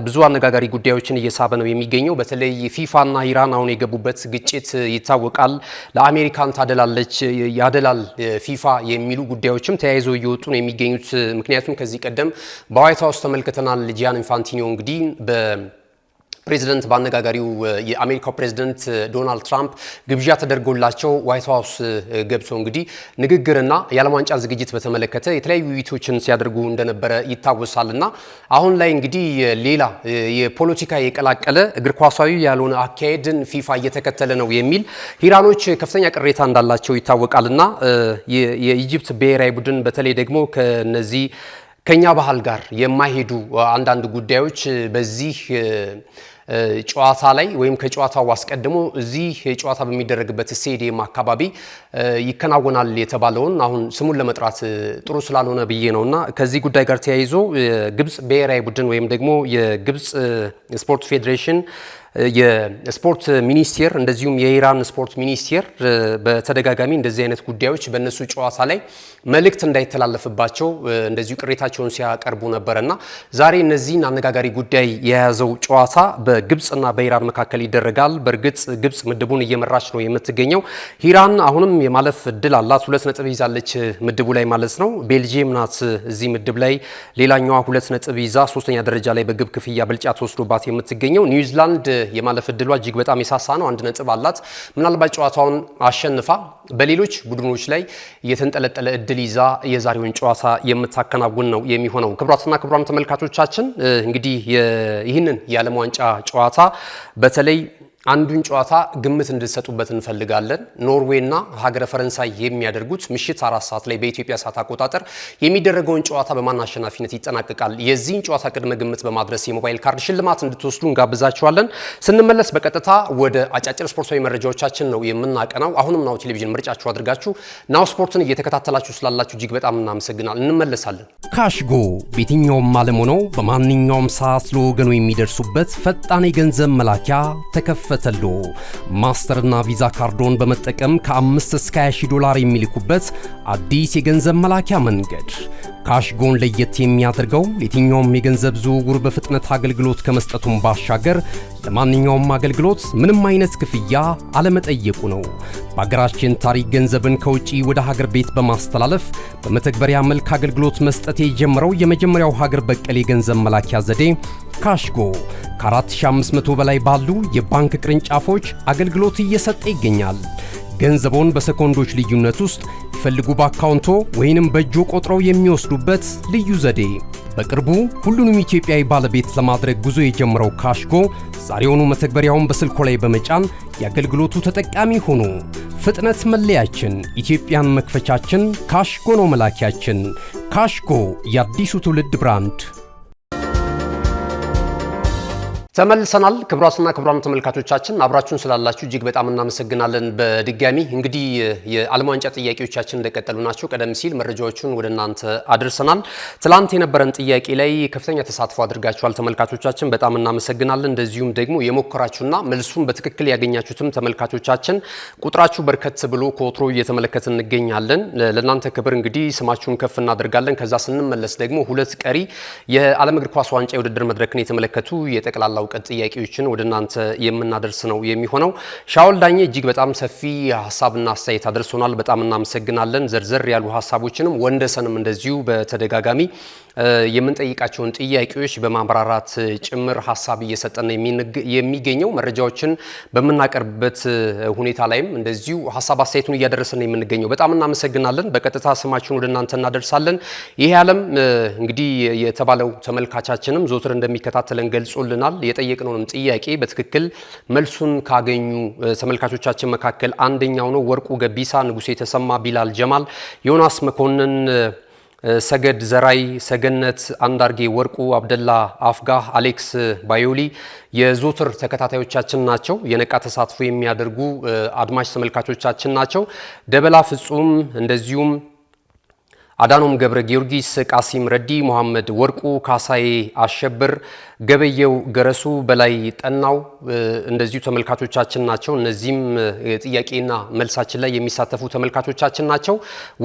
ብዙ አነጋጋሪ ጉዳዮችን እየሳበ ነው የሚገኘው። በተለይ ፊፋና ኢራን አሁን የገቡበት ግጭት ይታወቃል። ለአሜሪካን ታደላለች፣ ያደላል ፊፋ የሚሉ ጉዳዮችም ተያይዘው እየወጡ ነው የሚገኙት። ምክንያቱም ከዚህ ቀደም በዋይት ሀውስ ተመልክተናል። ጂያኒ ኢንፋንቲኖ እንግዲህ ፕሬዚደንት በአነጋጋሪው የአሜሪካው ፕሬዚደንት ዶናልድ ትራምፕ ግብዣ ተደርጎላቸው ዋይት ሃውስ ገብተው እንግዲህ ንግግርና የዓለም ዋንጫ ዝግጅት በተመለከተ የተለያዩ ውይይቶችን ሲያደርጉ እንደነበረ ይታወሳልና አሁን ላይ እንግዲህ ሌላ የፖለቲካ የቀላቀለ እግር ኳሳዊ ያልሆነ አካሄድን ፊፋ እየተከተለ ነው የሚል ኢራኖች ከፍተኛ ቅሬታ እንዳላቸው ይታወቃልና የኢጂፕት ብሔራዊ ቡድን በተለይ ደግሞ ከነዚህ ከኛ ባህል ጋር የማይሄዱ አንዳንድ ጉዳዮች በዚህ ጨዋታ ላይ ወይም ከጨዋታው አስቀድሞ እዚህ ጨዋታ በሚደረግበት ስቴዲየም አካባቢ ይከናወናል የተባለውን አሁን ስሙን ለመጥራት ጥሩ ስላልሆነ ብዬ ነውና ከዚህ ጉዳይ ጋር ተያይዞ ግብጽ ብሔራዊ ቡድን ወይም ደግሞ የግብጽ ስፖርት ፌዴሬሽን የስፖርት ሚኒስቴር እንደዚሁም የኢራን ስፖርት ሚኒስቴር በተደጋጋሚ እንደዚህ አይነት ጉዳዮች በእነሱ ጨዋታ ላይ መልእክት እንዳይተላለፍባቸው እንደዚሁ ቅሬታቸውን ሲያቀርቡ ነበርና ዛሬ እነዚህን አነጋጋሪ ጉዳይ የያዘው ጨዋታ በግብጽና በኢራን መካከል ይደረጋል። በእርግጥ ግብጽ ምድቡን እየመራች ነው የምትገኘው። ኢራን አሁንም የማለፍ እድል አላት። 2 ነጥብ ይዛለች ምድቡ ላይ ማለት ነው። ቤልጂየም ናት እዚህ ምድብ ላይ ሌላኛዋ 2 ነጥብ ይዛ 3ኛ ደረጃ ላይ በግብ ክፍያ ብልጫ ተወስዶባት የምትገኘው። ኒውዚላንድ የማለፍ እድሏ እጅግ በጣም የሳሳ ነው። 1 ነጥብ አላት። ምናልባት ጨዋታውን አሸንፋ በሌሎች ቡድኖች ላይ የተንጠለጠለ እድል ይዛ የዛሬውን ጨዋታ የምታከናውን ነው የሚሆነው። ክቡራትና ክቡራን ተመልካቾቻችን እንግዲህ ይህንን የዓለም ዋንጫ ጨዋታ በተለይ አንዱን ጨዋታ ግምት እንድትሰጡበት እንፈልጋለን። ኖርዌይና ሀገረ ፈረንሳይ የሚያደርጉት ምሽት 4 ሰዓት ላይ በኢትዮጵያ ሰዓት አቆጣጠር የሚደረገውን ጨዋታ በማን አሸናፊነት ይጠናቀቃል? የዚህን ጨዋታ ቅድመ ግምት በማድረስ የሞባይል ካርድ ሽልማት እንድትወስዱ እንጋብዛችኋለን። ስንመለስ በቀጥታ ወደ አጫጭር ስፖርታዊ መረጃዎቻችን ነው የምናቀናው። አሁንም ናሁ ቴሌቪዥን ምርጫችሁ አድርጋችሁ ናሁ ስፖርትን እየተከታተላችሁ ስላላችሁ እጅግ በጣም እናመሰግናለን። እንመለሳለን። ካሽጎ በየትኛውም ዓለም ሆነው በማንኛውም ሰዓት ለወገኑ የሚደርሱበት ፈጣን የገንዘብ መላኪያ ተከፈተሉ። ማስተርና ቪዛ ካርዶን በመጠቀም ከ5 እስከ 20 ዶላር የሚልኩበት አዲስ የገንዘብ መላኪያ መንገድ። ካሽጎን ለየት የሚያደርገው የትኛውም የገንዘብ ዝውውር በፍጥነት አገልግሎት ከመስጠቱም ባሻገር ለማንኛውም አገልግሎት ምንም አይነት ክፍያ አለመጠየቁ ነው። በሀገራችን ታሪክ ገንዘብን ከውጪ ወደ ሀገር ቤት በማስተላለፍ በመተግበሪያ መልክ አገልግሎት መስጠት የጀመረው የመጀመሪያው ሀገር በቀል የገንዘብ መላኪያ ዘዴ ካሽጎ ከ4500 በላይ ባሉ የባንክ ቅርንጫፎች አገልግሎት እየሰጠ ይገኛል። ገንዘቦን በሰኮንዶች ልዩነት ውስጥ ይፈልጉ በአካውንቶ ወይንም በእጆ ቆጥረው የሚወስዱበት ልዩ ዘዴ። በቅርቡ ሁሉንም ኢትዮጵያዊ ባለቤት ለማድረግ ጉዞ የጀመረው ካሽጎ ዛሬውኑ መተግበሪያውን በስልኮ ላይ በመጫን የአገልግሎቱ ተጠቃሚ ሆኑ። ፍጥነት መለያችን፣ ኢትዮጵያን መክፈቻችን፣ ካሽጎ ነው መላኪያችን። ካሽጎ የአዲሱ ትውልድ ብራንድ። ተመልሰናል። ክቡራትና ክቡራን ተመልካቾቻችን አብራችሁን ስላላችሁ እጅግ በጣም እናመሰግናለን። በድጋሚ እንግዲህ የዓለም ዋንጫ ጥያቄዎቻችን እንደቀጠሉ ናቸው። ቀደም ሲል መረጃዎቹን ወደ እናንተ አድርሰናል። ትላንት የነበረን ጥያቄ ላይ ከፍተኛ ተሳትፎ አድርጋችኋል ተመልካቾቻችን፣ በጣም እናመሰግናለን። እንደዚሁም ደግሞ የሞከራችሁና መልሱን በትክክል ያገኛችሁትም ተመልካቾቻችን ቁጥራችሁ በርከት ብሎ ከወትሮ እየተመለከትን እንገኛለን። ለእናንተ ክብር እንግዲህ ስማችሁን ከፍ እናደርጋለን። ከዛ ስንመለስ ደግሞ ሁለት ቀሪ የዓለም እግር ኳስ ዋንጫ የውድድር መድረክን የተመለከቱ የጠቅላላ እውቀት ጥያቄዎችን ወደ እናንተ የምናደርስ ነው የሚሆነው። ሻውል ዳኜ እጅግ በጣም ሰፊ ሀሳብና አስተያየት አድርሶናል። በጣም እናመሰግናለን። ዘርዘር ያሉ ሀሳቦችንም ወንደሰንም እንደዚሁ በተደጋጋሚ የምንጠይቃቸውን ጥያቄዎች በማብራራት ጭምር ሀሳብ እየሰጠን የሚገኘው መረጃዎችን በምናቀርብበት ሁኔታ ላይም እንደዚሁ ሀሳብ አስተያየቱን እያደረሰን የምንገኘው በጣም እናመሰግናለን። በቀጥታ ስማችሁን ወደ እናንተ እናደርሳለን። ይሄ ዓለም እንግዲህ የተባለው ተመልካቻችንም ዞትር እንደሚከታተለን ገልጾልናል። የጠየቅነውንም ጥያቄ በትክክል መልሱን ካገኙ ተመልካቾቻችን መካከል አንደኛው ነው። ወርቁ ገቢሳ፣ ንጉሴ የተሰማ፣ ቢላል ጀማል፣ ዮናስ መኮንን፣ ሰገድ ዘራይ፣ ሰገነት አንዳርጌ፣ ወርቁ አብደላ፣ አፍጋህ፣ አሌክስ ባዮሊ የዞትር ተከታታዮቻችን ናቸው። የነቃ ተሳትፎ የሚያደርጉ አድማጭ ተመልካቾቻችን ናቸው። ደበላ ፍጹም፣ እንደዚሁም አዳኖም ገብረ ጊዮርጊስ፣ ቃሲም ረዲ፣ መሐመድ ወርቁ፣ ካሳዬ አሸብር፣ ገበየው ገረሱ፣ በላይ ጠናው እንደዚሁ ተመልካቾቻችን ናቸው። እነዚህም ጥያቄና መልሳችን ላይ የሚሳተፉ ተመልካቾቻችን ናቸው።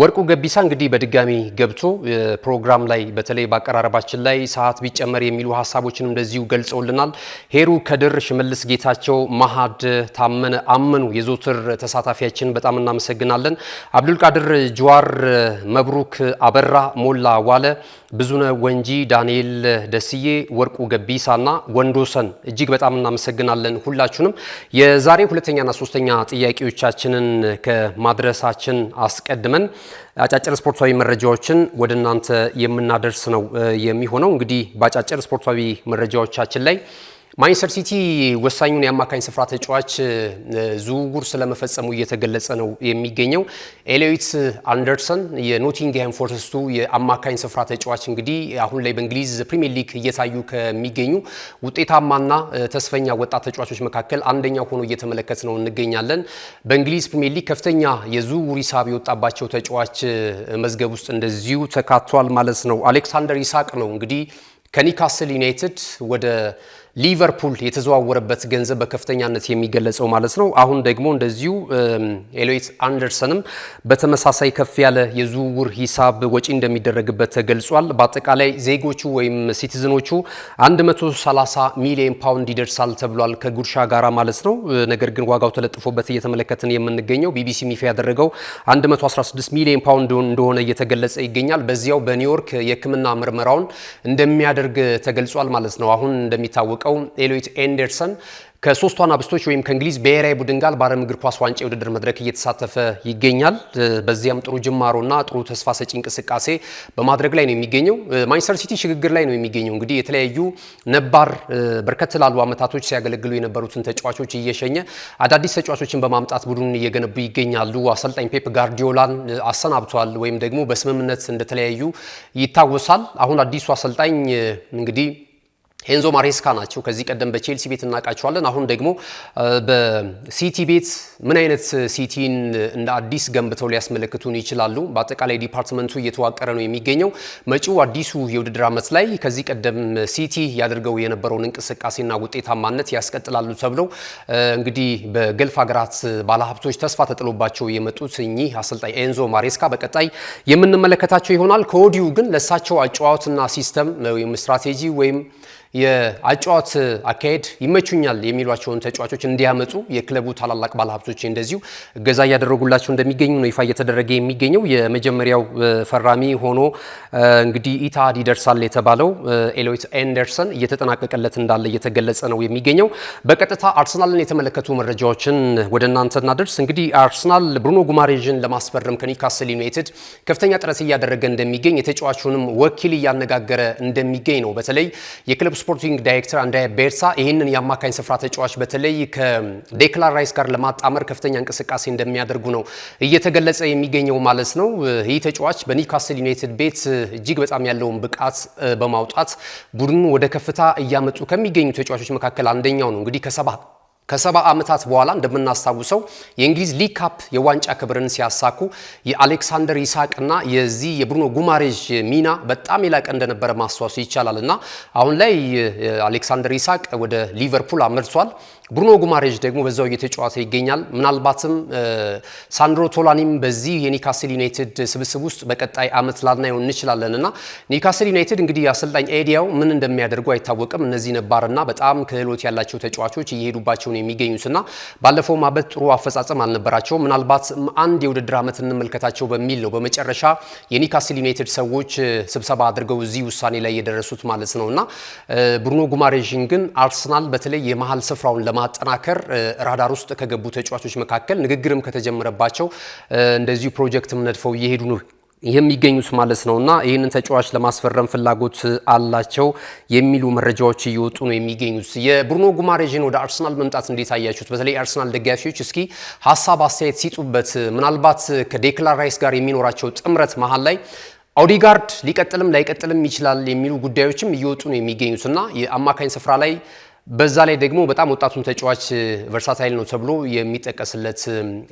ወርቁ ገቢሳ እንግዲህ በድጋሚ ገብቶ ፕሮግራም ላይ በተለይ በአቀራረባችን ላይ ሰዓት ቢጨመር የሚሉ ሀሳቦችን እንደዚሁ ገልጸውልናል። ሄሩ ከድር፣ ሽመልስ ጌታቸው፣ ማሃድ ታመነ፣ አመኑ የዞትር ተሳታፊያችን በጣም እናመሰግናለን። አብዱልቃድር ጅዋር፣ መብሩክ አበራ፣ ሞላ ዋለ፣ ብዙነ ወንጂ፣ ዳንኤል ደስዬ፣ ወርቁ ገቢሳና ወንዶሰን እጅግ በጣም እናመሰግናለን ሁላችሁንም። የዛሬ ሁለተኛና ሶስተኛ ጥያቄዎቻችንን ከማድረሳችን አስቀድመን አጫጭር ስፖርታዊ መረጃዎችን ወደ እናንተ የምናደርስ ነው የሚሆነው። እንግዲህ በአጫጭር ስፖርታዊ መረጃዎቻችን ላይ ማንቸስተር ሲቲ ወሳኙን የአማካኝ ስፍራ ተጫዋች ዝውውር ስለመፈጸሙ እየተገለጸ ነው የሚገኘው። ኤሊዮት አንደርሰን የኖቲንግሃም ፎረስቱ የአማካኝ ስፍራ ተጫዋች እንግዲህ አሁን ላይ በእንግሊዝ ፕሪሚየር ሊግ እየታዩ ከሚገኙ ውጤታማና ተስፈኛ ወጣት ተጫዋቾች መካከል አንደኛው ሆኖ እየተመለከት ነው እንገኛለን። በእንግሊዝ ፕሪሚየር ሊግ ከፍተኛ የዝውውር ሂሳብ የወጣባቸው ተጫዋች መዝገብ ውስጥ እንደዚሁ ተካቷል ማለት ነው። አሌክሳንደር ኢሳቅ ነው እንግዲህ ከኒውካስል ዩናይትድ ወደ ሊቨርፑል የተዘዋወረበት ገንዘብ በከፍተኛነት የሚገለጸው ማለት ነው። አሁን ደግሞ እንደዚሁ ኤሊዮት አንደርሰንም በተመሳሳይ ከፍ ያለ የዝውውር ሂሳብ ወጪ እንደሚደረግበት ተገልጿል። በአጠቃላይ ዜጎቹ ወይም ሲቲዝኖቹ 130 ሚሊዮን ፓውንድ ይደርሳል ተብሏል ከጉርሻ ጋራ ማለት ነው። ነገር ግን ዋጋው ተለጥፎበት እየተመለከትን የምንገኘው ቢቢሲ ሚፋ ያደረገው 116 ሚሊዮን ፓውንድ እንደሆነ እየተገለጸ ይገኛል። በዚያው በኒውዮርክ የሕክምና ምርመራውን እንደሚያደርግ ተገልጿል ማለት ነው። አሁን እንደሚታወቀው ኤሊዮት አንደርሰን ከሶስቱ አናብስቶች ወይም ከእንግሊዝ ብሔራዊ ቡድን ጋር በዓለም እግር ኳስ ዋንጫ የውድድር መድረክ እየተሳተፈ ይገኛል። በዚያም ጥሩ ጅማሮና ጥሩ ተስፋ ሰጪ እንቅስቃሴ በማድረግ ላይ ነው የሚገኘው። ማንቸስተር ሲቲ ሽግግር ላይ ነው የሚገኘው። እንግዲህ የተለያዩ ነባር በርከት ላሉ ዓመታቶች ሲያገለግሉ የነበሩትን ተጫዋቾች እየሸኘ አዳዲስ ተጫዋቾችን በማምጣት ቡድኑን እየገነቡ ይገኛሉ። አሰልጣኝ ፔፕ ጋርዲዮላን አሰናብቷል ወይም ደግሞ በስምምነት እንደተለያዩ ይታወሳል። አሁን አዲሱ አሰልጣኝ እንግዲህ ኤንዞ ማሬስካ ናቸው። ከዚህ ቀደም በቼልሲ ቤት እናውቃቸዋለን። አሁን ደግሞ በሲቲ ቤት ምን አይነት ሲቲን እንደ አዲስ ገንብተው ሊያስመለክቱን ይችላሉ? በአጠቃላይ ዲፓርትመንቱ እየተዋቀረ ነው የሚገኘው። መጪው አዲሱ የውድድር ዓመት ላይ ከዚህ ቀደም ሲቲ ያደርገው የነበረውን እንቅስቃሴና ውጤታማነት ያስቀጥላሉ ተብለው እንግዲህ በገልፍ ሀገራት ባለሀብቶች ተስፋ ተጥሎባቸው የመጡት እኚህ አሰልጣኝ ኤንዞ ማሬስካ በቀጣይ የምንመለከታቸው ይሆናል። ከወዲሁ ግን ለሳቸው አጨዋወትና ሲስተም ወይም ስትራቴጂ ወይም የአጫዋት አካሄድ ይመቹኛል የሚሏቸውን ተጫዋቾች እንዲያመጡ የክለቡ ታላላቅ ባለሀብቶች እንደዚሁ እገዛ እያደረጉላቸው እንደሚገኙ ነው ይፋ እየተደረገ የሚገኘው። የመጀመሪያው ፈራሚ ሆኖ እንግዲህ ኢታድ ይደርሳል የተባለው ኤሎይት ኤንደርሰን እየተጠናቀቀለት እንዳለ እየተገለጸ ነው የሚገኘው። በቀጥታ አርሰናልን የተመለከቱ መረጃዎችን ወደ እናንተ እናደርስ። እንግዲህ አርሰናል ብሩኖ ጉማሬዥን ለማስፈረም ከኒውካስል ዩናይትድ ከፍተኛ ጥረት እያደረገ እንደሚገኝ የተጫዋቹንም ወኪል እያነጋገረ እንደሚገኝ ነው። በተለይ የክለብ ስፖርቲንግ ዳይሬክተር አንድሪያ ቤርሳ ይህንን የአማካኝ ስፍራ ተጫዋች በተለይ ከዴክላን ራይስ ጋር ለማጣመር ከፍተኛ እንቅስቃሴ እንደሚያደርጉ ነው እየተገለጸ የሚገኘው ማለት ነው። ይህ ተጫዋች በኒውካስል ዩናይትድ ቤት እጅግ በጣም ያለውን ብቃት በማውጣት ቡድኑ ወደ ከፍታ እያመጡ ከሚገኙ ተጫዋቾች መካከል አንደኛው ነው። እንግዲህ ከሰባ ዓመታት በኋላ እንደምናስታውሰው የእንግሊዝ ሊግ ካፕ የዋንጫ ክብርን ሲያሳኩ የአሌክሳንደር ኢሳቅና የዚህ የብሩኖ ጉማሬዥ ሚና በጣም የላቀ እንደነበረ ማስታወስ ይቻላል እና አሁን ላይ አሌክሳንደር ኢሳቅ ወደ ሊቨርፑል አመርቷል። ብሩኖ ጉማሬዥ ደግሞ በዛው እየተጫወተ ይገኛል። ምናልባትም ሳንድሮ ቶላኒም በዚህ የኒውካስል ዩናይትድ ስብስብ ውስጥ በቀጣይ ዓመት ላናየው እንችላለን እና ኒውካስል ዩናይትድ እንግዲህ አሰልጣኝ ኤዲያው ምን እንደሚያደርጉ አይታወቅም። እነዚህ ነባርና በጣም ክህሎት ያላቸው ተጫዋቾች እየሄዱባቸው ነው የሚገኙትና ባለፈው ዓመት ጥሩ አፈጻጸም አልነበራቸውም። ምናልባት አንድ የውድድር ዓመት እንመልከታቸው በሚል ነው በመጨረሻ የኒውካስል ዩናይትድ ሰዎች ስብሰባ አድርገው እዚህ ውሳኔ ላይ የደረሱት ማለት ነውና ብሩኖ ጉማሬዥን ግን አርሰናል በተለይ የመሃል ስፍራውን ማጠናከር ራዳር ውስጥ ከገቡ ተጫዋቾች መካከል ንግግርም ከተጀመረባቸው እንደዚሁ ፕሮጀክትም ነድፈው እየሄዱ ነው የሚገኙት ማለት ነውና ይህንን ተጫዋች ለማስፈረም ፍላጎት አላቸው የሚሉ መረጃዎች እየወጡ ነው የሚገኙት። የብሩኖ ጉማሬዥን ወደ አርሰናል መምጣት እንዴት አያችሁት? በተለይ አርሰናል ደጋፊዎች እስኪ ሀሳብ አስተያየት ሲጡበት። ምናልባት ከዴክላን ራይስ ጋር የሚኖራቸው ጥምረት መሀል ላይ ኦዲጋርድ ሊቀጥልም ላይቀጥልም ይችላል የሚሉ ጉዳዮችም እየወጡ ነው የሚገኙትና የአማካኝ ስፍራ ላይ በዛ ላይ ደግሞ በጣም ወጣቱን ተጫዋች ቨርሳታይል ነው ተብሎ የሚጠቀስለት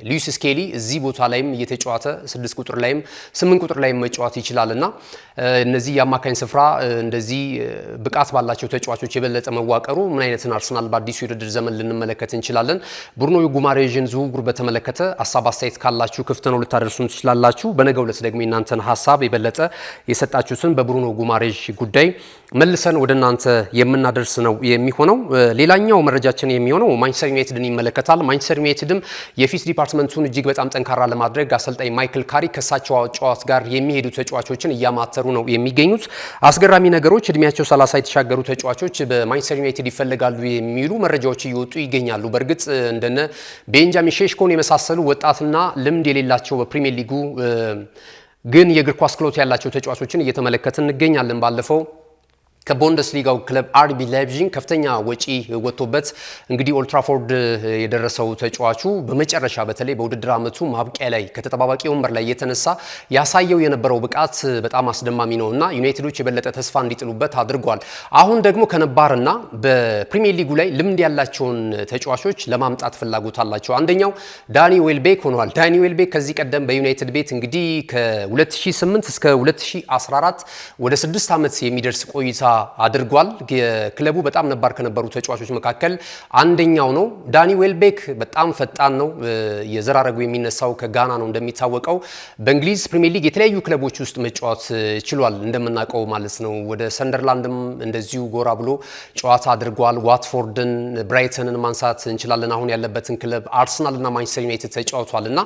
ሉዊስ ስኬሊ እዚህ ቦታ ላይም እየተጫወተ 6 ቁጥር ላይም 8 ቁጥር ላይም መጫወት ይችላልና እነዚህ የአማካኝ ስፍራ እንደዚህ ብቃት ባላቸው ተጫዋቾች የበለጠ መዋቀሩ ምን አይነትን አርሰናል በአዲሱ የውድድር ዘመን ልንመለከት እንችላለን? ብሩኖ ጉማሬዥን ዝውውር በተመለከተ ሀሳብ አስተያየት ካላችሁ ክፍት ነው ልታደርሱን ትችላላችሁ። በነገው ዕለት ደግሞ የእናንተን ሀሳብ የበለጠ የሰጣችሁትን በብሩኖ ጉማሬዥ ጉዳይ መልሰን ወደ እናንተ የምናደርስ ነው የሚሆነው። ሌላኛው መረጃችን የሚሆነው ማንቸስተር ዩናይትድን ይመለከታል። ማንቸስተር ዩናይትድም የፊት ዲፓርትመንቱን እጅግ በጣም ጠንካራ ለማድረግ አሰልጣኝ ማይክል ካሪክ ከሳቸው ጨዋታ ጋር የሚሄዱ ተጫዋቾችን እያማተሩ ነው የሚገኙት። አስገራሚ ነገሮች እድሜያቸው 30 የተሻገሩ ተጫዋቾች በማንቸስተር ዩናይትድ ይፈልጋሉ የሚሉ መረጃዎች እየወጡ ይገኛሉ። በእርግጥ እንደነ ቤንጃሚን ሼሽኮን የመሳሰሉ ወጣትና ልምድ የሌላቸው በፕሪሚየር ሊጉ ግን የእግር ኳስ ክህሎት ያላቸው ተጫዋቾችን እየተመለከትን እንገኛለን። ባለፈው ከቡንደስሊጋው ክለብ አርቢ ላይፕዚግ ከፍተኛ ወጪ ወጥቶበት እንግዲህ ኦልትራፎርድ የደረሰው ተጫዋቹ በመጨረሻ በተለይ በውድድር ዓመቱ ማብቂያ ላይ ከተጠባባቂ ወንበር ላይ የተነሳ ያሳየው የነበረው ብቃት በጣም አስደማሚ ነውና ዩናይትዶች የበለጠ ተስፋ እንዲጥሉበት አድርጓል። አሁን ደግሞ ከነባርና በፕሪሚየር ሊጉ ላይ ልምድ ያላቸውን ተጫዋቾች ለማምጣት ፍላጎት አላቸው። አንደኛው ዳኒ ዌልቤክ ሆኗል። ዳኒ ዌልቤክ ከዚህ ቀደም በዩናይትድ ቤት እንግዲህ ከ2008 እስከ 2014 ወደ 6 ዓመት የሚደርስ ቆይታ አድርጓል። የክለቡ በጣም ነባር ከነበሩ ተጫዋቾች መካከል አንደኛው ነው። ዳኒ ዌልቤክ በጣም ፈጣን ነው። የዘራረጉ የሚነሳው ከጋና ነው እንደሚታወቀው። በእንግሊዝ ፕሪሚየር ሊግ የተለያዩ ክለቦች ውስጥ መጫወት ችሏል እንደምናውቀው ማለት ነው። ወደ ሰንደርላንድም እንደዚሁ ጎራ ብሎ ጨዋታ አድርጓል። ዋትፎርድን፣ ብራይተንን ማንሳት እንችላለን። አሁን ያለበትን ክለብ አርሰናልና ማንቸስተር ዩናይትድ ተጫውቷል እና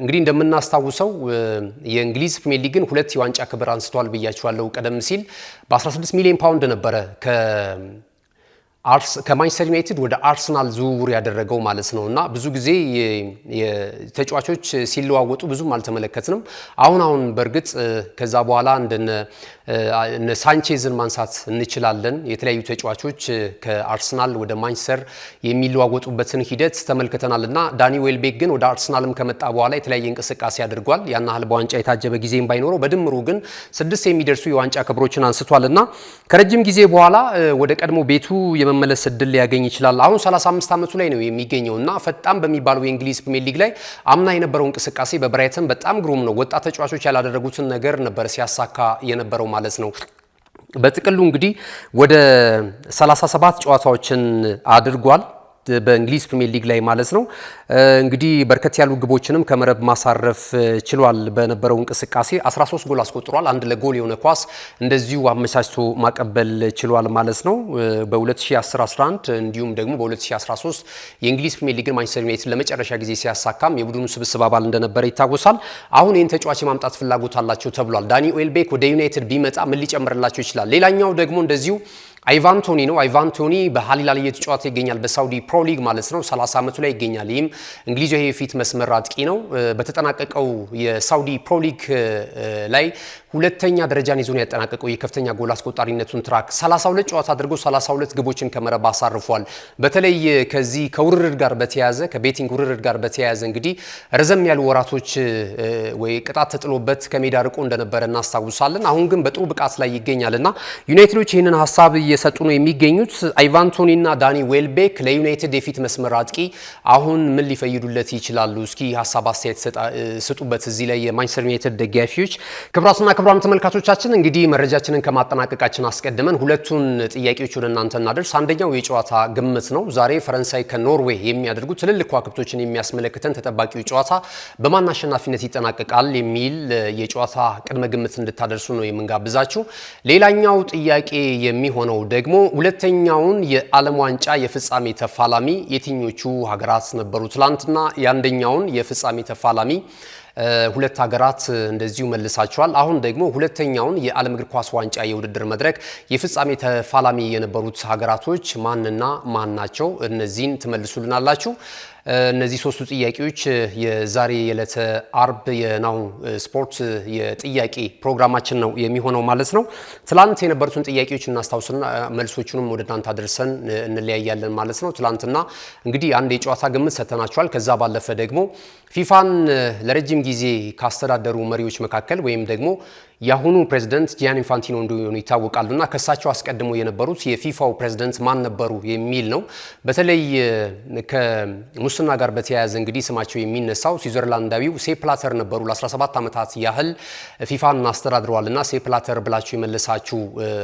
እንግዲህ እንደምናስታውሰው የእንግሊዝ ፕሪሚየር ሊግን 2 የዋንጫ ክብር አንስቷል ብያችኋለሁ ቀደም ሲል በ16 ሚሊዮን ፓውንድ ነበረ ከማንቸስተር ዩናይትድ ወደ አርሰናል ዝውውር ያደረገው ማለት ነው እና ብዙ ጊዜ ተጫዋቾች ሲለዋወጡ ብዙም አልተመለከትንም። አሁን በእርግጥ ከዛ በኋላ እንደነ ሳንቼዝን ማንሳት እንችላለን። የተለያዩ ተጫዋቾች ከአርሰናል ወደ ማንቸስተር የሚለዋወጡበትን ሂደት ተመልክተናልና ዳኒ ዌልቤክ ግን ወደ አርሰናልም ከመጣ በኋላ የተለያየ እንቅስቃሴ አድርጓል። ያን ያህል በዋንጫ የታጀበ ጊዜም ባይኖረው በድምሩ ግን 6 የሚደርሱ የዋንጫ ክብሮችን አንስቷልና ከረጅም ጊዜ በኋላ ወደ ቀድሞ ቤቱ የመመለስ እድል ሊያገኝ ይችላል። አሁን 35 ዓመቱ ላይ ነው የሚገኘውና ፈጣን በሚባለው የእንግሊዝ ፕሪሚየር ሊግ ላይ አምና የነበረው እንቅስቃሴ በብራይተን በጣም ግሩም ነው። ወጣት ተጫዋቾች ያላደረጉትን ነገር ነበር ሲያሳካ የነበረው ማለት ነው። በጥቅሉ እንግዲህ ወደ 37 ጨዋታዎችን አድርጓል። በእንግሊዝ ፕሪሚየር ሊግ ላይ ማለት ነው። እንግዲህ በርከት ያሉ ግቦችንም ከመረብ ማሳረፍ ችሏል። በነበረው እንቅስቃሴ 13 ጎል አስቆጥሯል። አንድ ለጎል የሆነ ኳስ እንደዚሁ አመቻችቶ ማቀበል ችሏል ማለት ነው። በ2010-11 እንዲሁም ደግሞ በ2013 የእንግሊዝ ፕሪሚየር ሊግን ማንቸስተር ዩናይትድ ለመጨረሻ ጊዜ ሲያሳካም የቡድኑ ስብስብ አባል እንደነበረ ይታወሳል። አሁን ይህን ተጫዋች የማምጣት ፍላጎት አላቸው ተብሏል። ዳኒ ዌልቤክ ወደ ዩናይትድ ቢመጣ ምን ሊጨምርላቸው ይችላል? ሌላኛው ደግሞ እንደዚሁ አይቫን ቶኒ ነው። አይቫን ቶኒ በሃሊላል እየተጫወተ ይገኛል፣ በሳውዲ ፕሮ ሊግ ማለት ነው። 30 ዓመቱ ላይ ይገኛል። ይህም እንግሊዛዊ የፊት መስመር አጥቂ ነው። በተጠናቀቀው የሳውዲ ፕሮ ሊግ ላይ ሁለተኛ ደረጃን ይዞ ነው ያጠናቀቀው የከፍተኛ ጎል አስቆጣሪነቱን ትራክ 32 ጨዋታ አድርጎ 32 ግቦችን ከመረብ አሳርፏል። በተለይ ከዚህ ከውርርድ ጋር በተያያዘ ከቤቲንግ ውርርድ ጋር በተያያዘ እንግዲህ ረዘም ያሉ ወራቶች ወይ ቅጣት ተጥሎበት ከሜዳ ርቆ እንደነበረ እናስታውሳለን። አሁን ግን በጥሩ ብቃት ላይ ይገኛልና ዩናይትዶች ይህንን ሀሳብ እየሰጡ ነው የሚገኙት። አይቫን ቶኒ እና ዳኒ ዌልቤክ ለዩናይትድ የፊት መስመር አጥቂ አሁን ምን ሊፈይዱለት ይችላሉ? እስኪ ሀሳብ አስተያየት ስጡበት። እዚህ ላይ የማንቸስተር ዩናይትድ ደጋፊዎች ክቡራትና ክቡራን ተመልካቾቻችን እንግዲህ መረጃችንን ከማጠናቀቃችን አስቀድመን ሁለቱን ጥያቄዎች ወደ እናንተ እናደርስ። አንደኛው የጨዋታ ግምት ነው። ዛሬ ፈረንሳይ ከኖርዌይ የሚያደርጉ ትልልቅ ከዋክብቶችን የሚያስመለክተን ተጠባቂው ጨዋታ በማን አሸናፊነት ይጠናቀቃል የሚል የጨዋታ ቅድመ ግምት እንድታደርሱ ነው የምንጋብዛችሁ። ሌላኛው ጥያቄ የሚሆነው ደግሞ ሁለተኛውን የዓለም ዋንጫ የፍጻሜ ተፋላሚ የትኞቹ ሀገራት ነበሩ? ትላንትና የአንደኛውን የፍጻሜ ተፋላሚ ሁለት ሀገራት እንደዚሁ መልሳቸዋል። አሁን ደግሞ ሁለተኛውን የዓለም እግር ኳስ ዋንጫ የውድድር መድረክ የፍጻሜ ተፋላሚ የነበሩት ሀገራቶች ማንና ማን ናቸው? እነዚህን ትመልሱልናላችሁ። እነዚህ ሶስቱ ጥያቄዎች የዛሬ የዕለተ አርብ የናሁ ስፖርት የጥያቄ ፕሮግራማችን ነው የሚሆነው ማለት ነው። ትላንት የነበሩትን ጥያቄዎች እናስታውስና መልሶቹንም ወደ እናንተ አድርሰን እንለያያለን ማለት ነው። ትላንትና እንግዲህ አንድ የጨዋታ ግምት ሰጥተናቸዋል። ከዛ ባለፈ ደግሞ ፊፋን ለረጅም ጊዜ ካስተዳደሩ መሪዎች መካከል ወይም ደግሞ የአሁኑ ፕሬዝዳንት ጂያኒ ኢንፋንቲኖ እንደሆኑ ይታወቃሉና ከሳቸው አስቀድሞ የነበሩት የፊፋው ፕሬዝዳንት ማን ነበሩ የሚል ነው። በተለይ ከሙስና ጋር በተያያዘ እንግዲህ ስማቸው የሚነሳው ስዊዘርላንዳዊው ሴፕ ብላተር ነበሩ። ለ17 ዓመታት ያህል ፊፋን አስተዳድረዋልና ሴፕ ብላተር ብላችሁ የመለሳችሁ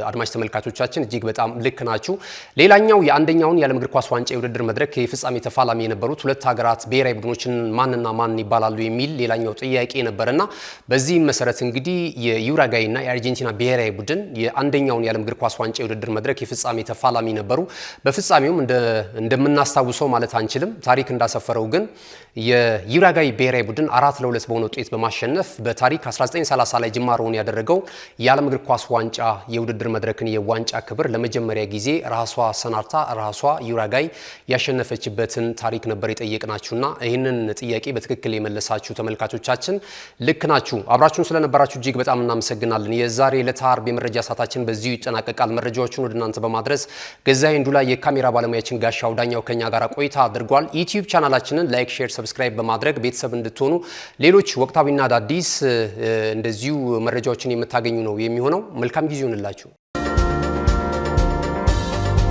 አድማጭ ተመልካቾቻችን እጅግ በጣም ልክ ናችሁ። ሌላኛው የአንደኛውን የዓለም እግር ኳስ ዋንጫ የውድድር መድረክ የፍጻሜ ተፋላሚ የነበሩት ሁለት ሀገራት ብሔራዊ ቡድኖችን ማንና ማን ይባላሉ የሚል ሌላኛው ጥያቄ ነበርና በዚህም መሰረት እንግዲህ የዩራጋይ እና የአርጀንቲና ብሔራዊ ቡድን የአንደኛውን የዓለም እግር ኳስ ዋንጫ የውድድር መድረክ የፍጻሜ ተፋላሚ ነበሩ። በፍጻሜውም እንደምናስታውሰው ማለት አንችልም። ታሪክ እንዳሰፈረው ግን የዩራጋይ ብሔራዊ ቡድን 4-2 በሆነ ውጤት በማሸነፍ በታሪክ 1930 ላይ ጅማሮውን ያደረገው የዓለም እግር ኳስ ዋንጫ የውድድር መድረክን የዋንጫ ክብር ለመጀመሪያ ጊዜ ራሷ ሰናርታ ራሷ ዩራጋይ ያሸነፈችበትን ታሪክ ነበር የጠየቅናችሁና ይህንን ጥያቄ በትክክል የመለሳችሁ ተመልካቾቻችን ልክ ናችሁ። አብራችሁን ስለነበራችሁ እጅግ በጣም እናመሰግናለን። የዛሬ ዕለተ ዓርብ የመረጃ ሰዓታችን በዚሁ ይጠናቀቃል። መረጃዎቹን ወደ እናንተ በማድረስ ገዛኸኝ ዱላ የካሜራ ባለሙያችን ጋሻው ዳኛው ከኛ ጋር ቆይታ አድርጓል። ዩቲዩብ ቻናላችንን ላይክ፣ ሼር፣ ሰብስክራይብ በማድረግ ቤተሰብ እንድትሆኑ ሌሎች ወቅታዊና አዳዲስ እንደዚሁ መረጃዎችን የምታገኙ ነው የሚሆነው። መልካም ጊዜ ይሁንላችሁ።